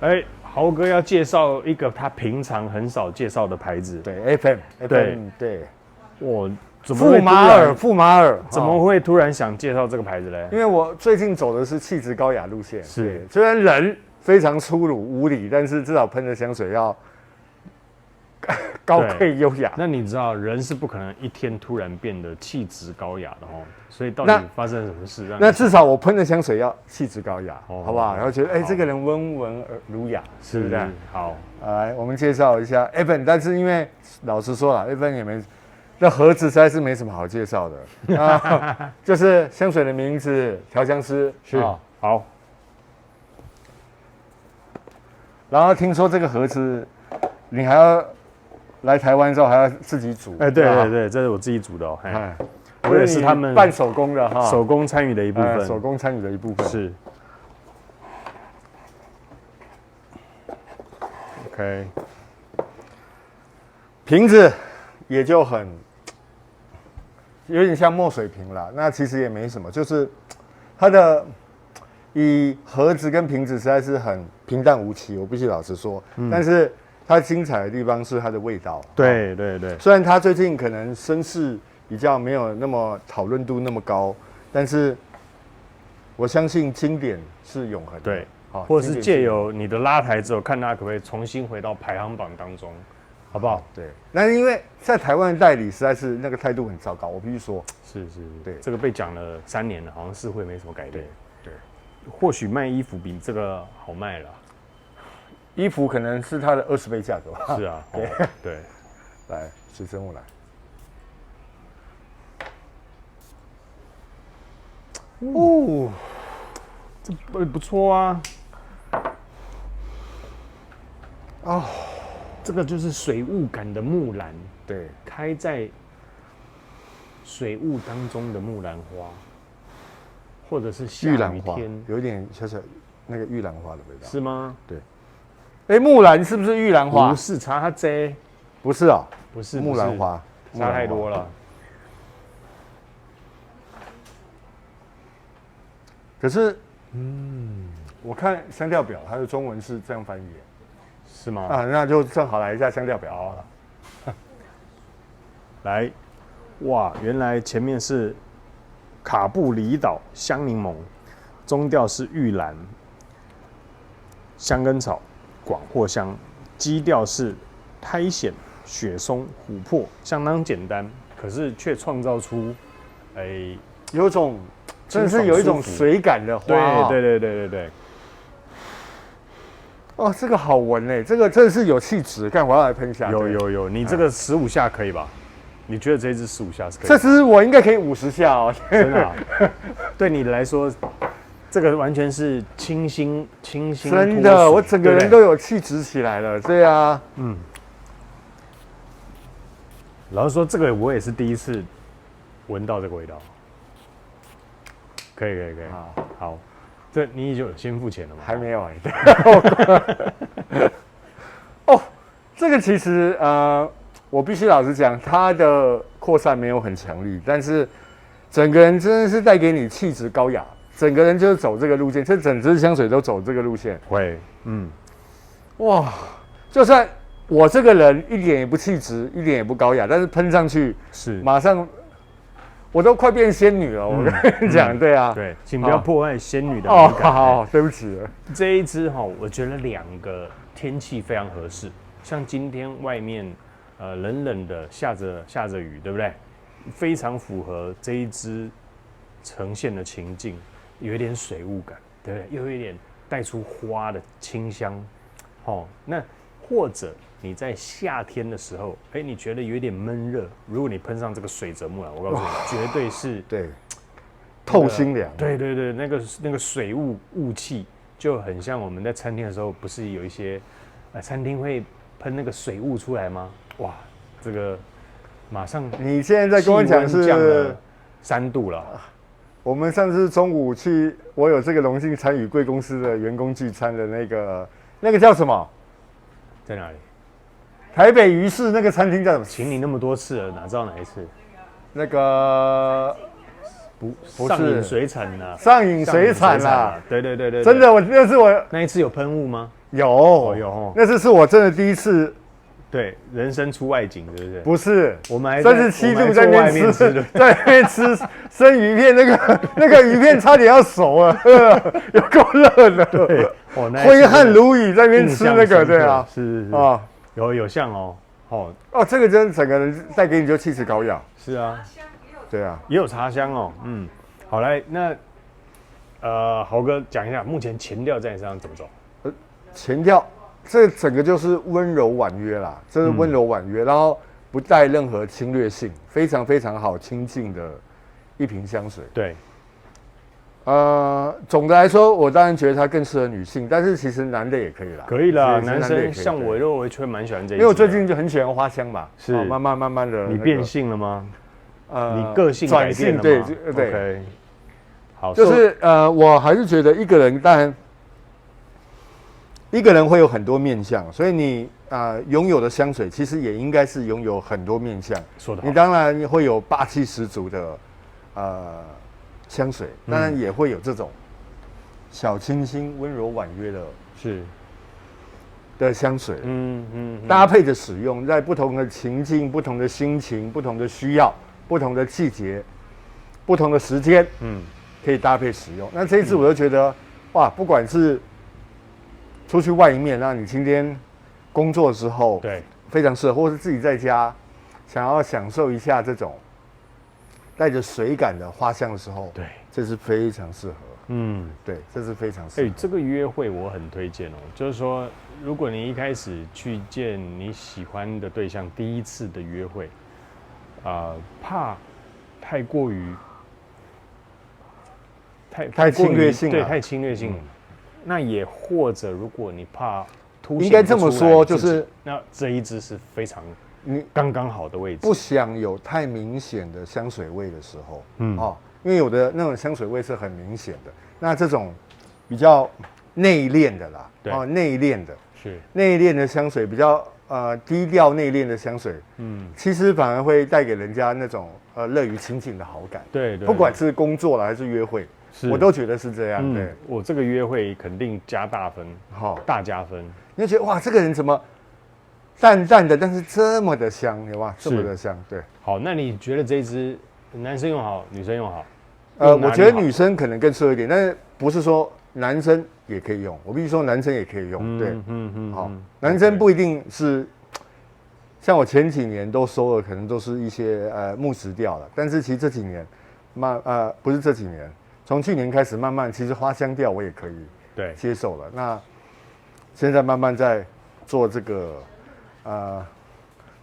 哎，豪哥要介绍一个他平常很少介绍的牌子。对 FM 对，我怎么会富马尔怎么会突然想介绍这个牌子嘞？因为我最近走的是气质高雅路线，是虽然人非常粗鲁无礼，但是至少喷的香水要高贵优雅。那你知道人是不可能一天突然变得气质高雅的哦，所以到底发生了什么事？那至少我喷的香水要气质高雅，好不好？然后觉得这个人温文而儒雅，是不是？好，来我们介绍一下 Evan， 但是因为老实说了 ，Evan 也没。那盒子实在是没什么好介绍的啊，就是香水的名字，调香师是好。然后听说这个盒子，你还要来台湾之后还要自己煮。对，这是我自己煮的哦。我也是他们半手工的哈，手工参与的一部分，手工参与的一部分是。OK， 瓶子也就很。有点像墨水瓶啦，那其实也没什么，就是它的以盒子跟瓶子实在是很平淡无奇，我必须老实说。但是它精彩的地方是它的味道。对，虽然它最近可能声势比较没有那么讨论度那么高，但是我相信经典是永恒的。对，或者是借由你的拉抬之后，看它可不可以重新回到排行榜当中。好不好？对，但是因为在台湾的代理实在是那个态度很糟糕，我必须说，是，对，这个被讲了3年了，好像是会没什么改变。对，或许卖衣服比这个好卖了，衣服可能是它的20倍价格吧。是啊，对，来，水生物来，哦，这不错啊，哦。这个就是水雾感的木兰，对，开在水雾当中的木兰花，或者是下雨天，有点小小那个玉兰花的味道，是吗？对。木兰是不是玉兰花？不是，差它这，不是啊，不是木兰花，差太多了。可是，我看香调表，它的中文是这样翻译。是吗？那就正好来一下香调表好了。来，哇，原来前面是卡布里岛香柠檬，中调是玉兰、香根草、广藿香，基调是苔藓、雪松、琥珀，相当简单，可是却创造出，有种真的是有一种水感的花。对。哦，这个好闻哎，这个真的是有气质。看，我要来喷一下。有，你这个15下可以吧？你觉得这一支15下是可以？这支我应该可以50下哦。真的、啊？对你来说，这个完全是清新。真的，我整个人都有气质起来了。对啊，老实说，这个我也是第一次闻到这个味道。可以。好。这你就先付钱了吗？还没有哦，这个其实我必须老实讲，它的扩散没有很强力，但是整个人真的是带给你气质高雅，整个人就是走这个路线，这整支香水都走这个路线。会，哇，就算我这个人一点也不气质，一点也不高雅，但是喷上去是马上。我都快变仙女了，我跟你讲，对啊，对，请不要破坏仙女的美感。好，对不起。这一支我觉得2个天气非常合适，像今天外面冷的下着雨，对不对？非常符合这一支呈现的情境，有一点水雾感，对不对？又有一点带出花的清香，那或者。你在夏天的时候，你觉得有一点闷热，如果你喷上这个水泽木兰，我告诉你，绝对是对透心凉。对，那个水雾气就很像我们在餐厅的时候，不是有一些餐厅会喷那个水雾出来吗？哇，这个马上你现在在跟我讲是降了3度了。我们上次中午去，我有这个荣幸参与贵公司的员工聚餐的那个叫什么？在哪里？台北鱼市那个餐厅叫什么？请你那么多次了，哪知道哪一次？那个不上瘾是水产啊，上瘾水产啦，对对对对，真的，那是我那一次有喷雾吗？有有哦，那次是我真的第一次，对，人生出外景，对不对？不是，我们还在37度我们还在那外面边吃的，在那边吃生鱼片，那个鱼片差点要熟了，有够热的，对，哦，那一次挥汗如雨在那边印吃那个，象深刻对啊，是啊，有像哦，哦，这个真的整个人带给你就气质高雅，是啊，对啊，也有茶香哦，好来，那豪哥讲一下，目前前调在你身上怎么走？前调这整个就是温柔婉约啦，这是温柔婉约，然后不带任何侵略性，非常非常好亲近的一瓶香水。对，总的来说，我当然觉得它更适合女性，但是其实男的也可以啦。可以啦，其实男的也可以生像我，我却蛮喜欢这一支的，因为我最近就很喜欢花香嘛，是慢慢的，你变性了吗？你个性转性，改变了吗？对 ，OK， 好，就是我还是觉得一个人，当然一个人会有很多面相，所以你拥有的香水其实也应该是拥有很多面相。说的好，你当然会有霸气十足的香水，当然也会有这种小清新、温柔婉约的香水。搭配着使用，在不同的情境、不同的心情、不同的需要、不同的季节、不同的时间，可以搭配使用。那这一次我就觉得，哇，不管是出去外面，那你今天工作之后，对，非常适合，或是自己在家想要享受一下这种带着水感的花香的时候，对，这是非常适合。对，这是非常适合。这个约会我很推荐哦，就是说，如果你一开始去见你喜欢的对象，第一次的约会，怕太过于太侵略性了，对，太侵略性了。那也或者，如果你怕凸显，应该这么说，就是那这一支是非常你刚刚好的位置，不想有太明显的香水味的时候，因为有的那种香水味是很明显的，那这种比较内敛的啦，对，内敛的，是内敛的香水，比较低调内敛的香水，其实反而会带给人家那种乐于亲近的好感，对，不管是工作了还是约会，我都觉得是这样，对，我这个约会肯定加大分，大加分，你就觉得哇，这个人怎么淡淡的，但是这么的香，有吗？这么的香，对。好，那你觉得这一支男生用好，女生用好？我觉得女生可能更适合一点，但是不是说男生也可以用？我必须说男生也可以用，对，好，男生不一定是，像我前几年都收的，可能都是一些木质调了，但是其实这几年，不是这几年，从去年开始慢慢，其实花香调我也可以接受了。那现在慢慢在做这个，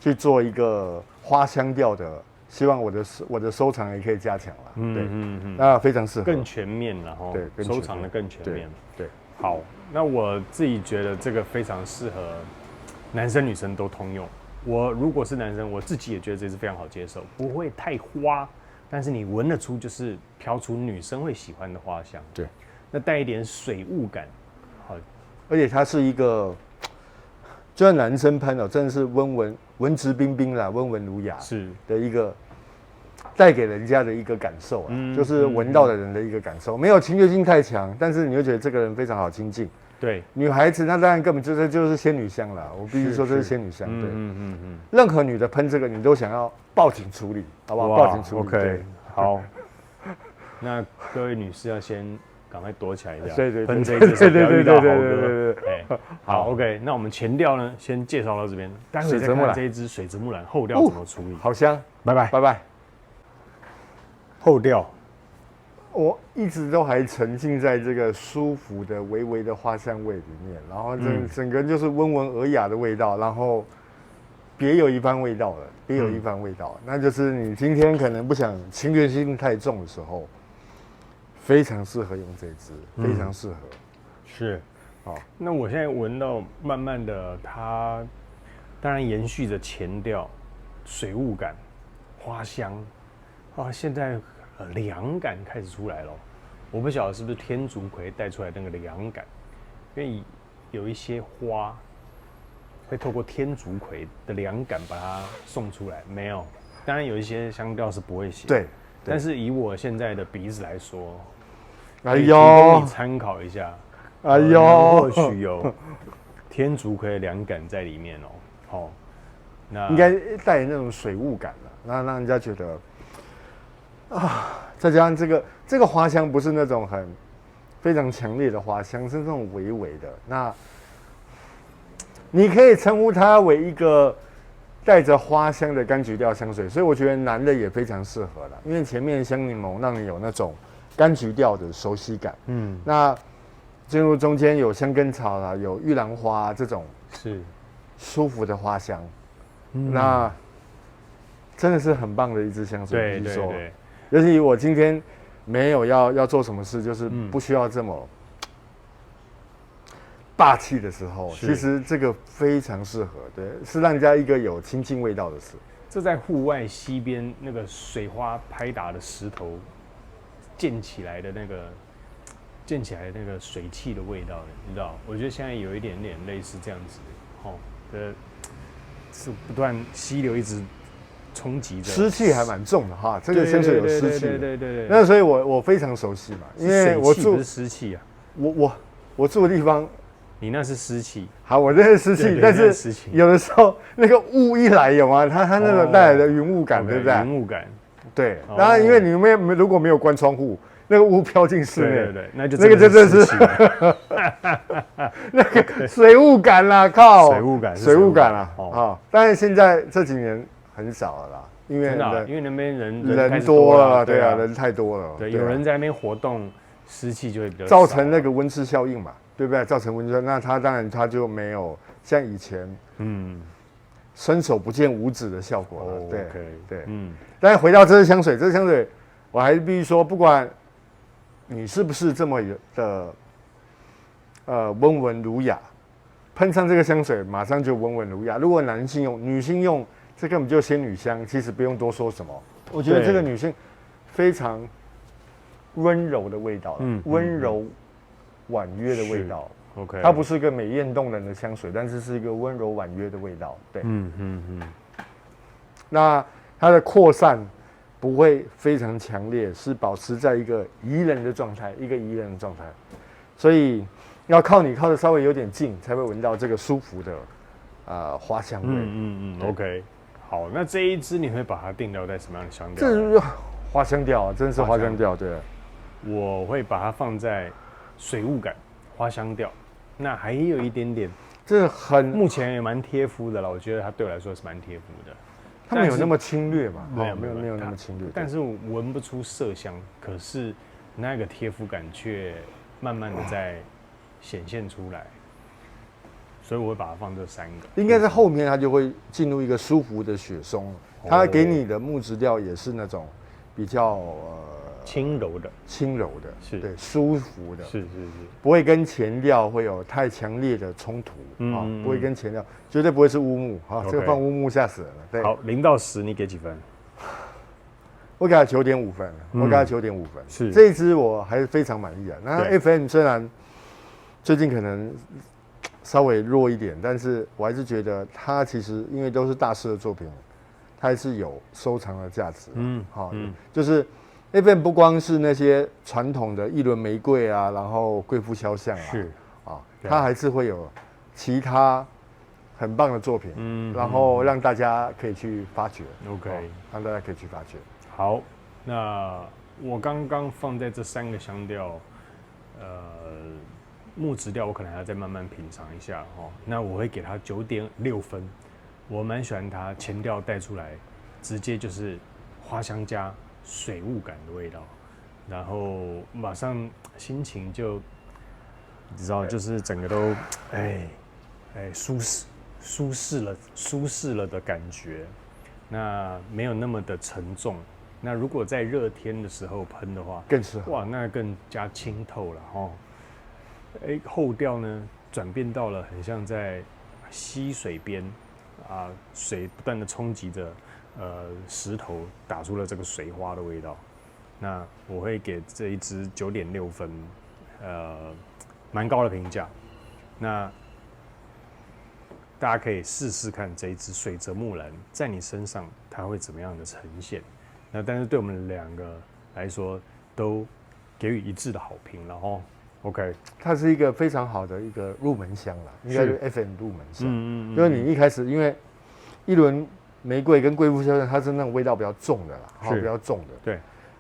去做一个花香调的。希望我的收藏也可以加强了，对，那非常适合，更全面了哈，对，收藏的更全面，对，好，那我自己觉得这个非常适合男生女生都通用。我如果是男生，我自己也觉得这支非常好接受，不会太花，但是你闻得出就是飘出女生会喜欢的花香，对，那带一点水雾感，好，而且它是一个，就算男生喷哦，真的是文质彬彬啦，温文儒雅是的一个。带给人家的一个感受就是闻到的人的一个感受，没有侵略性太强，但是你会觉得这个人非常好亲近。对，女孩子那当然根本就是仙女香了，我必须说这是仙女香。对，任何女的喷这个，你都想要报警处理，好不好？报警处理。OK， 好。那各位女士要先赶快躲起来一下，对，喷这一支不要遇到豪哥。好 ，OK， 那我们前调呢，先介绍到这边，待会再看这一支水质木兰后调怎么处理。好香，拜拜，拜拜。后调，我一直都还沉浸在这个舒服的微微的花香味里面，然后整个就是温文尔雅的味道，然后别有一番味道了，别有一番味道，那就是你今天可能不想侵略性太重的时候，非常适合用这支，非常适合。是，好，那我现在闻到慢慢的它，当然延续着前调，水雾感、花香。现在凉感开始出来了，我不晓得是不是天竺葵带出来那个凉感，因为有一些花会透过天竺葵的凉感把它送出来，没有，当然有一些香调是不会写，对，但是以我现在的鼻子来说，哎提供你呦，参考一下。哎呦，或许有天竺葵的凉感在里面哦。好，那应该带那种水雾感了，那让人家觉得啊，再加上这个花香不是那种很非常强烈的花香，是那种微微的。那你可以称呼它为一个带着花香的柑橘调香水，所以我觉得男的也非常适合了，因为前面香柠檬让你有那种柑橘调的熟悉感，那进入中间有香根草啦，有玉兰花这种是舒服的花香，那真的是很棒的一支香水。对对对，尤其我今天没有要做什么事，就是不需要这么霸气的时候，其实这个非常适合，对，是让人家一个有清净味道的事。这在户外溪边那个水花拍打的石头溅起来的那个水汽的味道，你知道？我觉得现在有一点点类似这样子，是不断溪流一直冲击着，湿气还蛮重的哈，这个香水有湿气，对。那所以我非常熟悉嘛，因为我住不是湿气啊，我住的地方。你那是湿气，好，我这是湿气，但是有的时候那个雾一来，有吗？它那个带来的云雾感，对不对？云雾感，对。然后因为你如果没有关窗户，那个雾飘进室内，对，那就那个真的是那个水雾感啦，靠，水雾感啦，啊！但是现在这几年很少了啦，因为那边人多了，对啊，人太多了，对，有人在那边活动，湿气就会比较造成那个温室效应嘛。对不对？造成温室，那它当然它就没有像以前伸手不见五指的效果了。对，但是回到这支香水，我还是必须说，不管你是不是这么的温文儒雅，喷上这个香水马上就温文儒雅。如果男性用，女性用，这根本就仙女香，其实不用多说什么。我觉得这个女性非常温柔的味道，温柔。婉约的味道 ，OK， 它不是一个美艳动人的香水，但是是一个温柔婉约的味道，对，那它的扩散不会非常强烈，是保持在一个宜人的状态，所以要靠得稍微有点近，才会闻到这个舒服的花香味。OK， 好，那这一支你会把它定调在什么样的香调？这是花香调啊，真的是花香调，对。我会把它放在水雾感、花香调，那还有一点点，这目前也蛮贴肤的了。我觉得它对我来说是蛮贴肤的，它没有那么侵略嘛，没有那么侵略。但是闻不出麝香，可是那个贴肤感却慢慢的在显现出来，所以我会把它放这三个。应该在后面它就会进入一个舒服的雪松，它给你的木质调也是那种比较轻柔的，是对，舒服的，是，不会跟前调会有太强烈的冲突，不会跟前调，绝对不会是乌木，这个放乌木吓死人了。对，好，0到10你给几分？我给他9.5分，是这一支我还是非常满意的。那 FM 虽然最近可能稍微弱一点，但是我还是觉得它其实因为都是大师的作品，它还是有收藏的价值。就是 FM 不光是那些传统的一轮玫瑰啊，然后贵妇肖像啊，它还是会有其他很棒的作品，然后让大家可以去发掘。OK，让大家可以去发掘。好，那我刚刚放在这3个香调，木质调我可能还要再慢慢品尝一下哦。那我会给它9.6分，我蛮喜欢它前调带出来，直接就是花香加水雾感的味道，然后马上心情就你知道，就是整个都舒适了的感觉，那没有那么的沉重。那如果在热天的时候喷的话，更适合哇，那更加清透了哦。后调呢转变到了很像在溪水边啊，水不断的冲击着石头，打出了这个水花的味道。那我会给这一支9.6分，蛮高的评价。那大家可以试试看这一支水泽木兰在你身上它会怎么样的呈现。那但是对我们2个来说都给予一致的好评，然后 OK， 它是一个非常好的一个入门香啦，应该是 FM 入门香。因为你一开始因为一轮玫瑰跟贵妇香，它是那种味道比较重的啦，比较重的，对，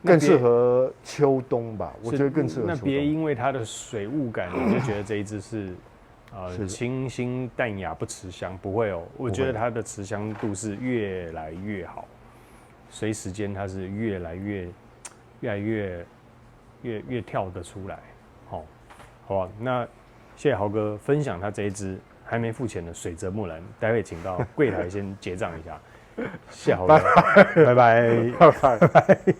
更适合秋冬吧，我觉得更适合秋冬。那别因为它的水雾感，你就觉得这一支是清新淡雅不持香，不会哦，我觉得它的持香度是越来越好，随时间它是越来越跳得出来，好，好吧，那谢谢豪哥分享他这一支还没付钱的水泽木兰，待会请到柜台先结账一下，谢谢豪哥，拜拜，拜拜。